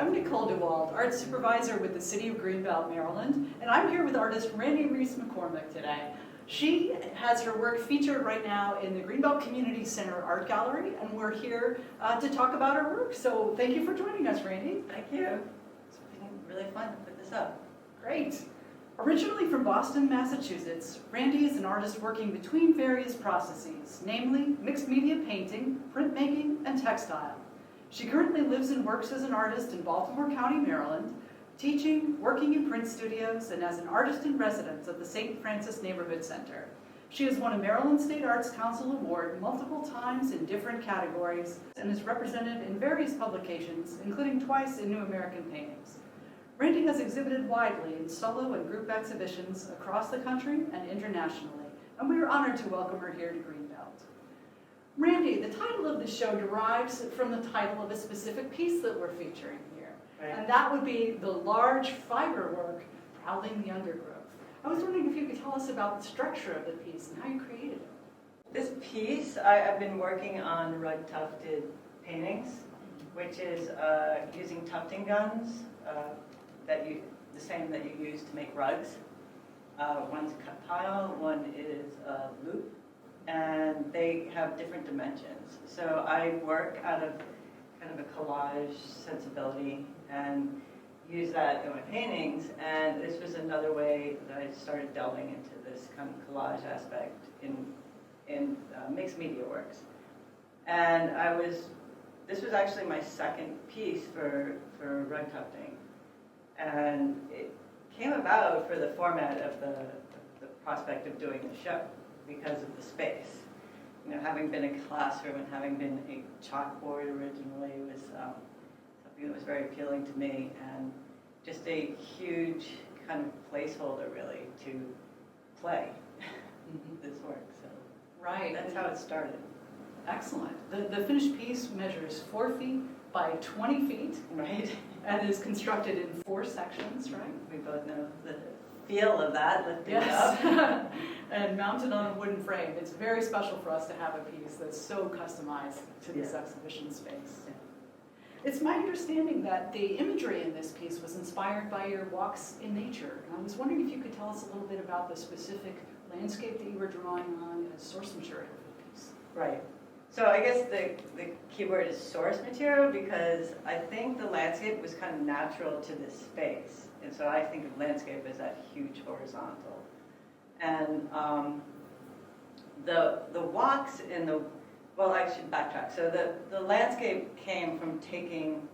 I'm Nicole DeWald, art supervisor with the City of Greenbelt, Maryland, and I'm here with artist Randi Reiss-McCormack today. She has her work featured right now in the Greenbelt Community Center Art Gallery, and we're here to talk about her work. So thank you for joining us, Randi. Thank you. It's been really fun to put this up. Great. Originally from Boston, Massachusetts, Randi is an artist working between various processes, namely mixed media painting, printmaking, and textile. She currently lives and works as an artist in Baltimore County, Maryland, teaching, working in print studios, and as an artist in residence at the St. Francis Neighborhood Center. She has won a Maryland State Arts Council award multiple times in different categories and is represented in various publications, including twice in New American Paintings. Randi has exhibited widely in solo and group exhibitions across the country and internationally, and we are honored to welcome her here to Greenbelt. Randi, the title of the show derives from the title of a specific piece that we're featuring here, Right. and that would be the large fiber work, Prowling the Undergrowth. I was wondering if you could tell us about the structure of the piece and how you created it. This piece, I've been working on rug tufted paintings, which is using tufting guns, the same that you use to make rugs. One's a cut pile, one is a loop, and they have different dimensions. So I work out of kind of a collage sensibility and use that in my paintings, and this was another way that I started delving into this kind of collage aspect in mixed media works. And this was actually my second piece for rug tufting. And it came about for the format of the prospect of doing the show because of the space. You know, having been a classroom and having been a chalkboard originally was something that was very appealing to me, and just a huge kind of placeholder really to play this work. So Right. that's how it started. Excellent. The finished piece measures 4 feet by 20 feet. Right. And is constructed in 4 sections, right? We both know the feel of that lifting it Yes. up. And mounted on a wooden frame. It's very special for us to have a piece that's so customized to this exhibition space. Yeah. It's my understanding that the imagery in this piece was inspired by your walks in nature. And I was wondering if you could tell us a little bit about the specific landscape that you were drawing on as source material for the piece. Right. So I guess the key word is source material, because I think the landscape was kind of natural to this space. And so I think of landscape as that huge horizontal. And the walks in the, well, I should backtrack. So the landscape came from taking,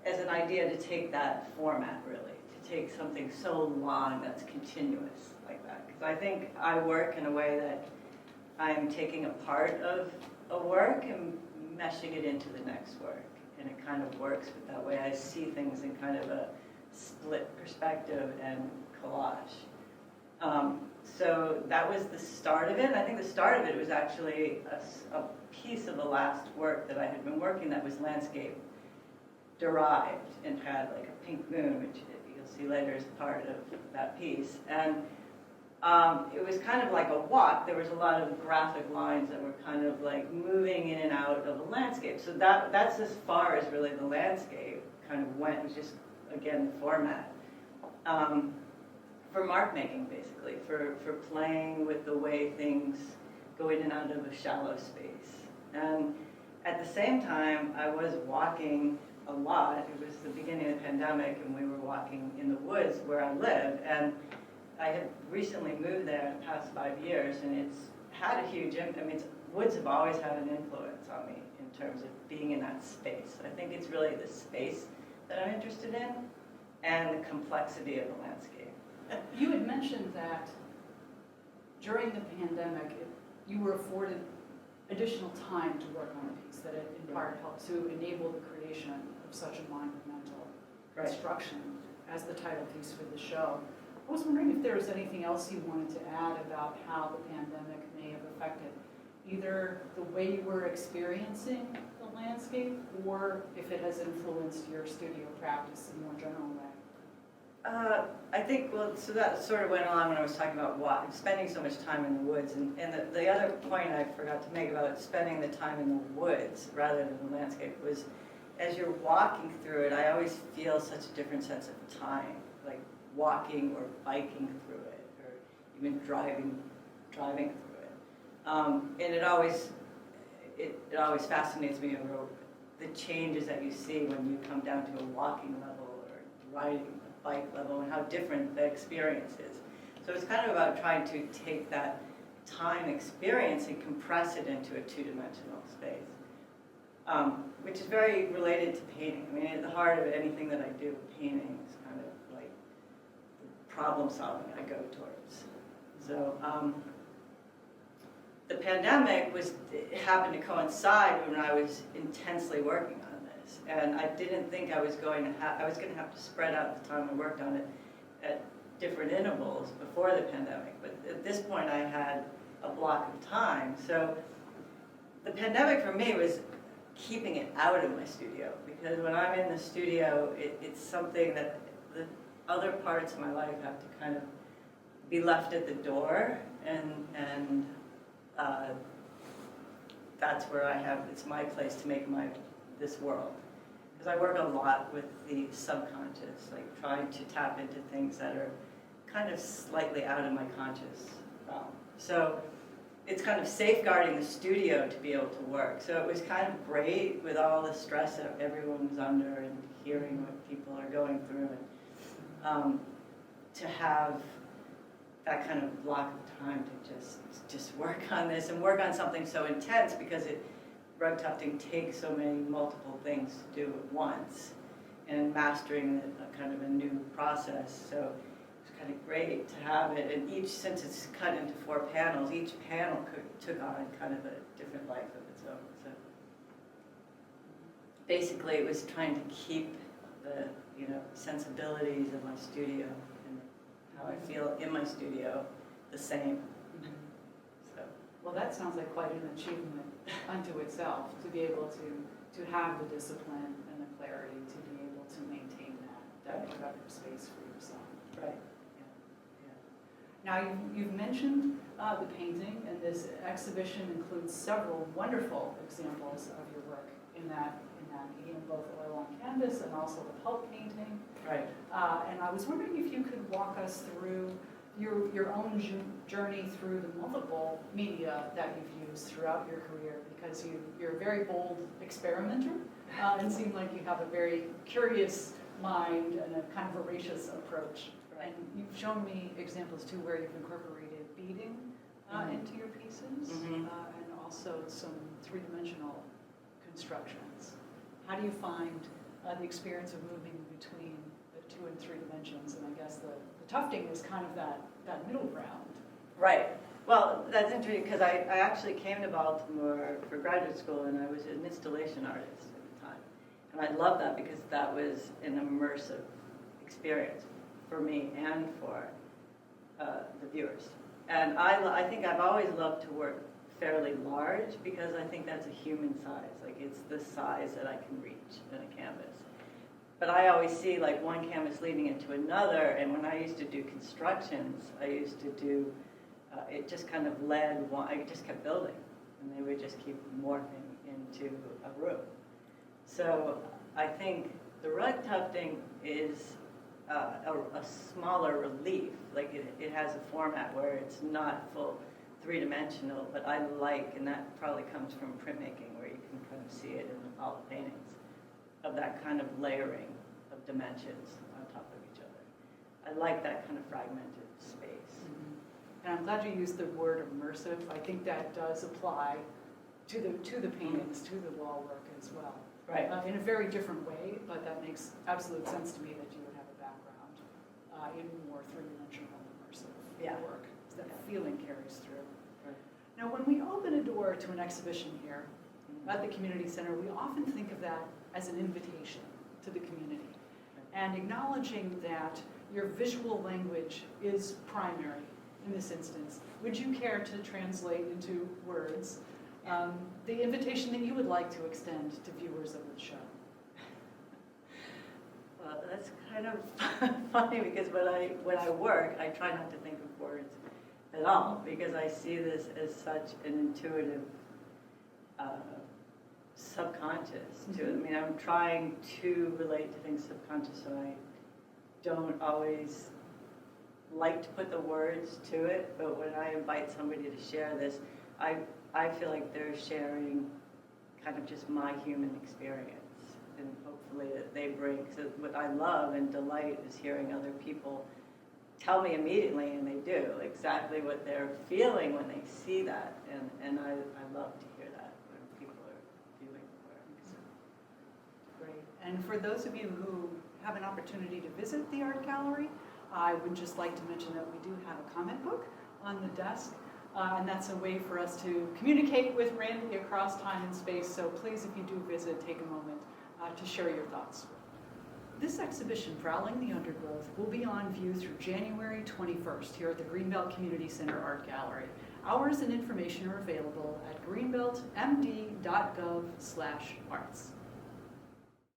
as an idea to take that format really, to take something so long that's continuous like that. Because I think I work in a way that I'm taking a part of a work and meshing it into the next work, and it kind of works with that way. I see things in kind of a split perspective and collage. So that was the start of it. I think the start of it was actually a piece of the last work that I had been working that was landscape derived and had like a pink moon, which you'll see later is part of that piece. And it was kind of like a walk. There was a lot of graphic lines that were kind of like moving in and out of the landscape. So that's as far as really the landscape kind of went. It was just, again, the format. For mark making, basically, for playing with the way things go in and out of a shallow space. And at the same time, I was walking a lot. It was the beginning of the pandemic, and we were walking in the woods where I live. And I had recently moved there in the past 5 years, and it's had a huge impact. I mean, woods have always had an influence on me in terms of being in that space. I think it's really the space that I'm interested in and the complexity of the landscape. You had mentioned that during the pandemic, you were afforded additional time to work on a piece that in part helped to enable the creation of such a monumental construction as the title piece for the show. I was wondering if there was anything else you wanted to add about how the pandemic may have affected either the way you were experiencing the landscape or if it has influenced your studio practice in a more general way. I think, well, so that sort of went along when I was talking about spending so much time in the woods. And the other point I forgot to make about spending the time in the woods rather than the landscape was as you're walking through it, I always feel such a different sense of time, like walking or biking through it, or even driving through it. And it always fascinates me over the changes that you see when you come down to a walking level or riding a bike level, and how different the experience is. So it's kind of about trying to take that time experience and compress it into a two-dimensional space, which is very related to painting. I mean, at the heart of anything that I do, painting is kind of like the problem solving I go towards. So the pandemic happened to coincide when I was intensely working on this, and I didn't think I was going to have to spread out the time I worked on it at different intervals before the pandemic. But at this point, I had a block of time. So the pandemic for me was keeping it out of my studio, because when I'm in the studio, it's something that the other parts of my life have to kind of be left at the door, and that's where it's my place to make this world. Because I work a lot with the subconscious, like trying to tap into things that are kind of slightly out of my conscious realm. So it's kind of safeguarding the studio to be able to work. So it was kind of great with all the stress that everyone was under and hearing what people are going through, and to have that kind of block of time to just work on this and work on something so intense, because rug tufting takes so many multiple things to do at once, and mastering a kind of a new process. So it's kind of great to have it, and since it's cut into 4 panels, each panel took on kind of a different life of its own. So basically, it was trying to keep the sensibilities of my studio and how I feel in my studio the same. So. Well, that sounds like quite an achievement unto itself, to be able to have the discipline and the clarity to be able to maintain that productive space for yourself. Right. Now, you've mentioned the painting, and this exhibition includes several wonderful examples of your work in that medium, both oil on canvas and also the pulp painting. Right. And I was wondering if you could walk us through your own journey through the multiple media that you've used throughout your career, because you're a very bold experimenter, and seem like you have a very curious mind and a kind of voracious approach. And you've shown me examples too where you've incorporated beading into your pieces, and also some three-dimensional constructions. How do you find the experience of moving between the 2 and 3 dimensions? And I guess the tufting is kind of that middle ground. Right. Well, that's interesting, because I actually came to Baltimore for graduate school, and I was an installation artist at the time. And I loved that, because that was an immersive experience for me and for the viewers. And I think I've always loved to work fairly large, because I think that's a human size. Like, it's the size that I can reach in a canvas. But I always see like one canvas leading into another, and when I used to do constructions, I used to do, it just kind of I just kept building, and they would just keep morphing into a room. So I think the rug tufting is a smaller relief. Like it has a format where it's not full three-dimensional, but I like, and that probably comes from printmaking, where you can kind of see it in all the paintings, of that kind of layering of dimensions on top of each other. I like that kind of fragmented space. Mm-hmm. And I'm glad you used the word immersive. I think that does apply to the paintings, to the wall work as well. Right. In a very different way, but that makes absolute sense to me that you would have a background in more three-dimensional immersive work. So that feeling carries through. Right. Now, when we open a door to an exhibition here at the community center, we often think of that as an invitation to the community, and acknowledging that your visual language is primary in this instance. Would you care to translate into words the invitation that you would like to extend to viewers of the show? Well, that's kind of funny, because when I work, I try not to think of words at all, because I see this as such an intuitive subconscious to it. I mean, I'm trying to relate to things subconscious, so I don't always like to put the words to it, but when I invite somebody to share this, I feel like they're sharing kind of just my human experience, and hopefully that they bring, because what I love and delight is hearing other people tell me immediately, and they do, exactly what they're feeling when they see that, and I love to hear that when people are feeling the work. So. Great. And for those of you who have an opportunity to visit the art gallery, I would just like to mention that we do have a comment book on the desk, and that's a way for us to communicate with Randi across time and space, so please, if you do visit, take a moment to share your thoughts. This exhibition, Prowling the Undergrowth, will be on view through January 21st here at the Greenbelt Community Center Art Gallery. Hours and information are available at greenbeltmd.gov/arts.